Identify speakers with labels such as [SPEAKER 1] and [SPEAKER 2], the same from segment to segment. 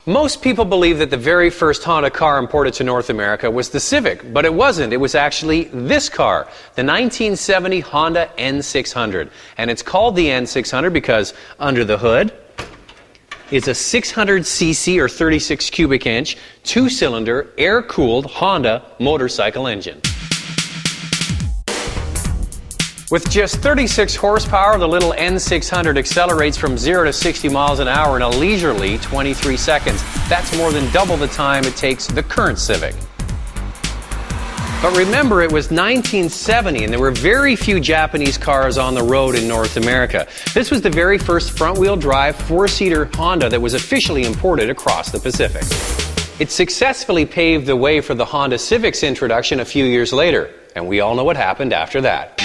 [SPEAKER 1] Most people believe that the very first Honda car imported to North America was the Civic, but it wasn't. It was actually this car, the 1970 Honda N600. And it's called the N600 because under the hood is a 600cc or 36 cubic inch, two-cylinder, air-cooled Honda motorcycle engine. With just 36 horsepower, the little N600 accelerates from 0 to 60 miles an hour in a leisurely 23 seconds. That's more than double the time it takes the current Civic. But remember, it was 1970 and there were very few Japanese cars on the road in North America. This was the very first front-wheel drive, four-seater Honda that was officially imported across the Pacific. It successfully paved the way for the Honda Civic's introduction a few years later, and we all know what happened after that.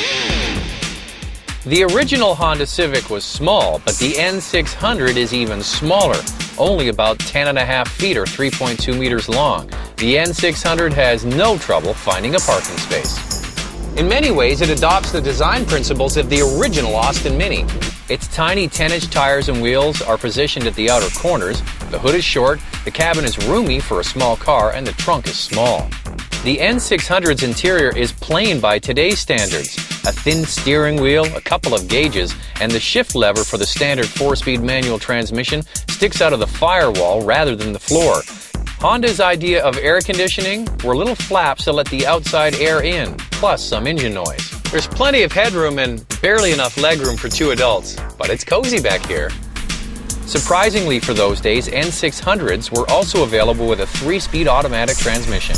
[SPEAKER 1] The original Honda Civic was small, but the N600 is even smaller, only about 10.5 feet or 3.2 meters long. The N600 has no trouble finding a parking space. In many ways, it adopts the design principles of the original Austin Mini. Its tiny 10-inch tires and wheels are positioned at the outer corners, the hood is short, the cabin is roomy for a small car, and the trunk is small. The N600's interior is plain by today's standards. A thin steering wheel, a couple of gauges, and the shift lever for the standard 4-speed manual transmission sticks out of the firewall rather than the floor. Honda's idea of air conditioning were little flaps to let the outside air in, plus some engine noise. There's plenty of headroom and barely enough legroom for two adults, but it's cozy back here. Surprisingly for those days, N600s were also available with a 3-speed automatic transmission.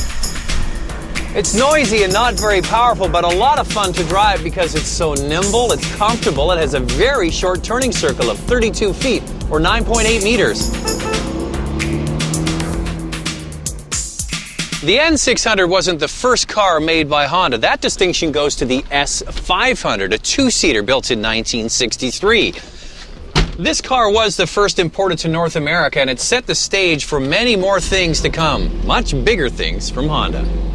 [SPEAKER 1] It's noisy and not very powerful, but a lot of fun to drive because it's so nimble, it's comfortable, it has a very short turning circle of 32 feet or 9.8 meters. The N600 wasn't the first car made by Honda. That distinction goes to the S500, a two-seater built in 1963. This car was the first imported to North America, and it set the stage for many more things to come, much bigger things from Honda.